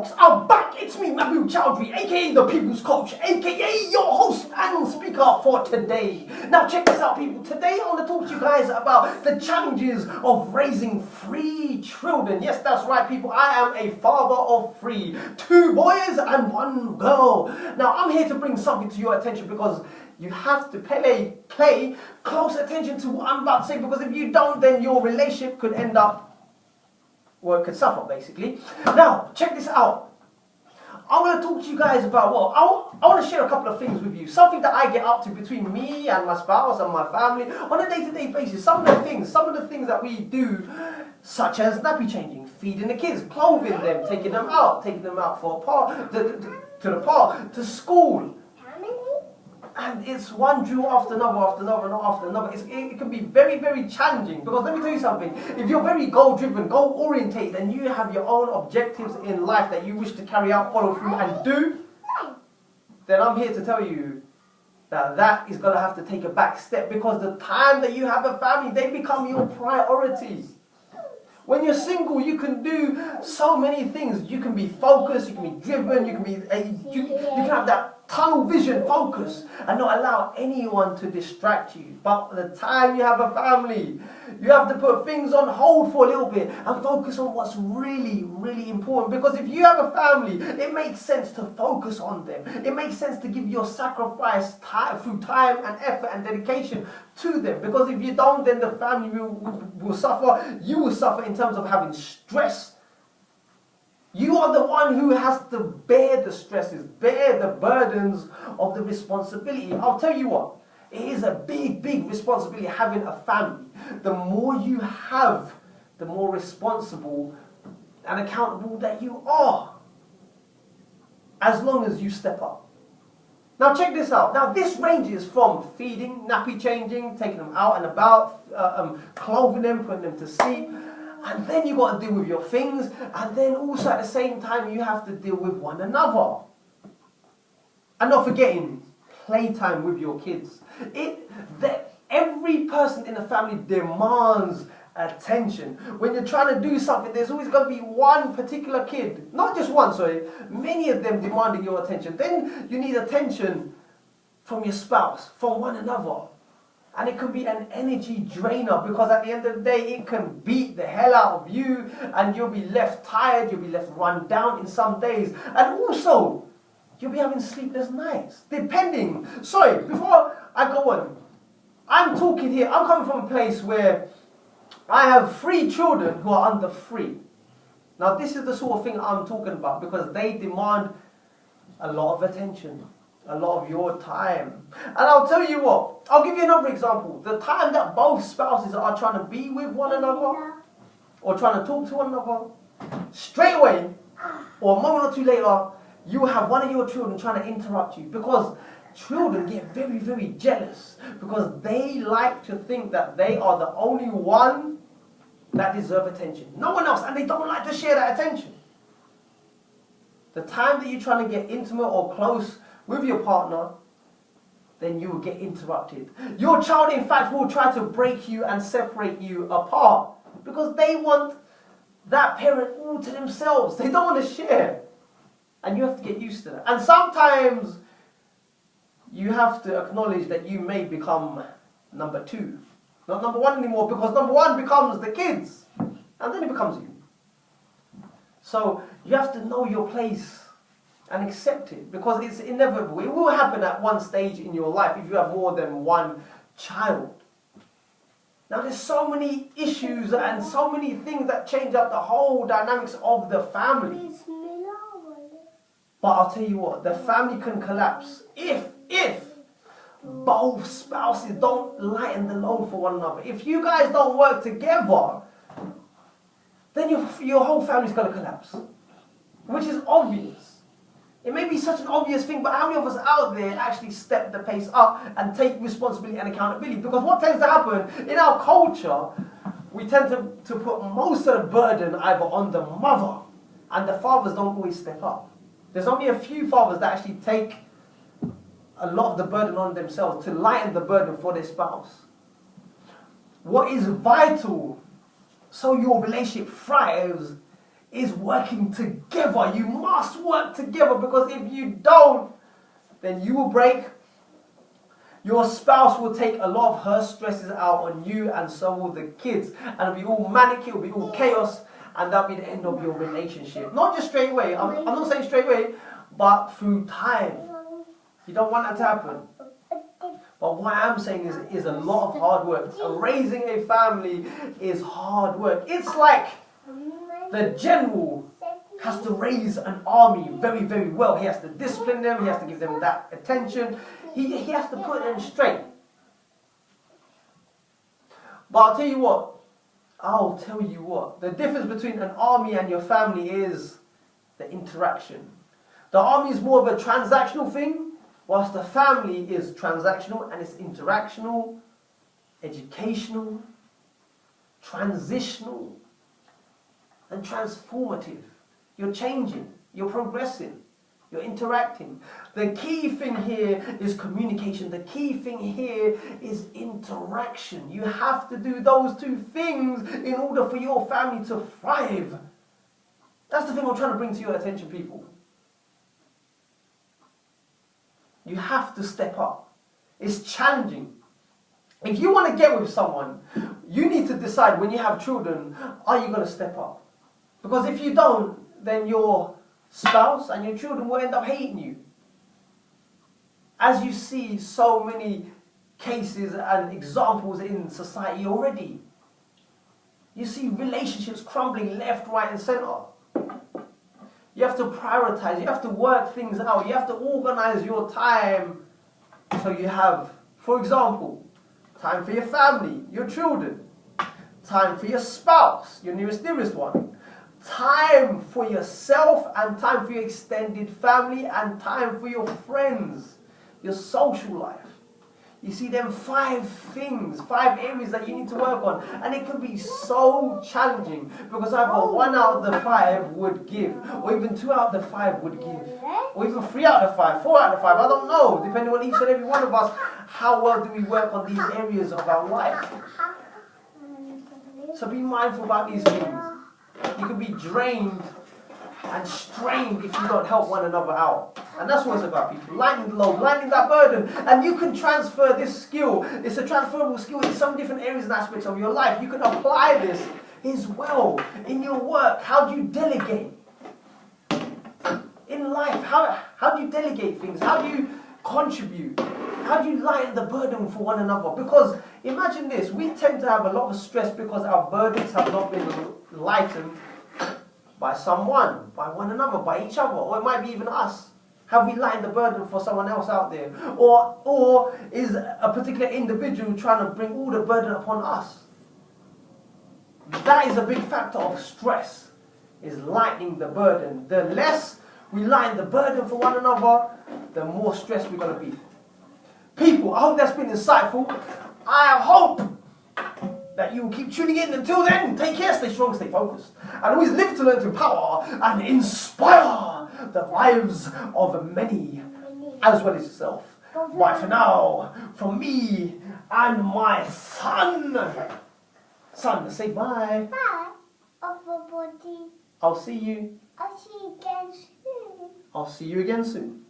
folks, I'm back. It's me, Mahmood Chowdhury, aka the People's Coach, aka your host and speaker for today. Now check this out, people. Today I want to talk to you guys about the challenges of raising 3 children. Yes, that's right, people. I am a father of 3, 2 boys and 1 girl. Now I'm here to bring something to your attention because you have to pay close attention to what I'm about to say, because if you don't, then your relationship could end up, well, it could suffer, basically. Now, check this out. I'm going to talk to you guys about, well, I want to share a couple of things with you. Something that I get up to between me and my spouse and my family on a day-to-day basis. Some of the things that we do, such as nappy changing, feeding the kids, clothing them, taking them out for a park, to the park, to school. And it's one drill after another. It can be very, very challenging, because let me tell you something. If you're very goal-driven, goal-orientated, and you have your own objectives in life that you wish to carry out, follow through, and do, then I'm here to tell you that is going to have to take a back step, because the time that you have a family, they become your priorities. When you're single, you can do so many things. You can be focused, you can be driven, you can have that tunnel vision focus and not allow anyone to distract you. But the time you have a family, you have to put things on hold for a little bit and focus on what's really, really important. Because if you have a family, it makes sense to focus on them. It makes sense to give your sacrifice through time and effort and dedication to them. Because if you don't, then the family will suffer. You will suffer in terms of having stress. You are the one who has to bear the stresses, bear the burdens of the responsibility. I'll tell you what, it is a big, big responsibility having a family. The more you have, the more responsible and accountable that you are, as long as you step up. Now check this out. Now this ranges from feeding, nappy changing, taking them out and about, clothing them, putting them to sleep. And then you got to deal with your things, and then also at the same time you have to deal with one another. And not forgetting playtime with your kids. Every person in the family demands attention. When you're trying to do something, there's always going to be one particular kid, not just one, sorry, many of them demanding your attention. Then you need attention from your spouse, from one another. And it can be an energy drainer, because at the end of the day, it can beat the hell out of you, and you'll be left tired, you'll be left run down in some days. And also, you'll be having sleepless nights, depending. Sorry, before I go on, I'm talking here, I'm coming from a place where I have 3 children who are under 3. Now, this is the sort of thing I'm talking about, because they demand a lot of attention. A lot of your time. And I'll tell you what, I'll give you another example. The time that both spouses are trying to be with one another, or trying to talk to one another, straight away, or a moment or two later, you have one of your children trying to interrupt you. Because children get very, very jealous, because they like to think that they are the only one that deserve attention. No one else, and they don't like to share that attention. The time that you're trying to get intimate or close with your partner, then you will get interrupted. Your child, in fact, will try to break you and separate you apart, because they want that parent all to themselves. They don't want to share. And you have to get used to that. And sometimes you have to acknowledge that you may become number 2. Not number 1 anymore, because number 1 becomes the kids. And then it becomes you. So you have to know your place and accept it, because it's inevitable. It will happen at one stage in your life if you have more than 1 child. Now there's so many issues and so many things that change up the whole dynamics of the family. But I'll tell you what, the family can collapse if both spouses don't lighten the load for one another. If you guys don't work together, then your whole family's going to collapse, which is obvious. It may be such an obvious thing, but how many of us out there actually step the pace up and take responsibility and accountability? Because what tends to happen in our culture, we tend to put most of the burden either on the mother, and the fathers don't always step up. There's only a few fathers that actually take a lot of the burden on themselves to lighten the burden for their spouse. What is vital so your relationship thrives is working together. You must work together, because if you don't, then you will break. Your spouse will take a lot of her stresses out on you, and so will the kids. And it'll be all manic, it'll be all chaos, and that'll be the end of your relationship. Not just straight away, I'm not saying straight away, but through time. You don't want that to happen. But what I'm saying is a lot of hard work. Raising a family is hard work. It's like the general has to raise an army very, very well. He has to discipline them. He has to give them that attention. He has to put them straight. But I'll tell you what. The difference between an army and your family is the interaction. The army is more of a transactional thing, whilst the family is transactional, and it's interactional, educational, transitional, and transformative. You're changing, you're progressing, you're interacting. The key thing here is communication. The key thing here is interaction. You have to do those two things in order for your family to thrive. That's the thing I'm trying to bring to your attention, people. You have to step up. It's challenging. If you want to get with someone, you need to decide when you have children, are you going to step up? Because if you don't, then your spouse and your children will end up hating you. As you see so many cases and examples in society already. You see relationships crumbling left, right and centre. You have to prioritize, you have to work things out, you have to organize your time. So you have, for example, time for your family, your children, time for your spouse, your dearest one, time for yourself, and time for your extended family, and time for your friends, your social life. You see them 5 things, 5 areas that you need to work on. And it can be so challenging, because either 1 out of the 5 would give, or even 2 out of the 5 would give, or even 3 out of 5, 4 out of 5, I don't know, depending on each and every one of us, how well do we work on these areas of our life. So be mindful about these things. You can be drained and strained if you don't help one another out. And that's what it's about, people. Lightening the load, lightening that burden. And you can transfer this skill. It's a transferable skill in some different areas and aspects of your life. You can apply this as well in your work. How do you delegate? In life, how do you delegate things? How do you contribute? How do you lighten the burden for one another? Because imagine this, we tend to have a lot of stress because our burdens have not been lightened by someone, by one another, by each other, or it might be even us. Have we lightened the burden for someone else out there? Or is a particular individual trying to bring all the burden upon us? That is a big factor of stress, is lightening the burden. The less we lighten the burden for one another, the more stressed we're going to be. People, I hope that's been insightful. I hope that you will keep tuning in. Until then, take care, stay strong, stay focused. And always live to learn, to empower and inspire the lives of many, as well as yourself. Bye for now, from me and my son. Son, say bye. Bye, everybody. I'll see you. I'll see you again soon. I'll see you again soon.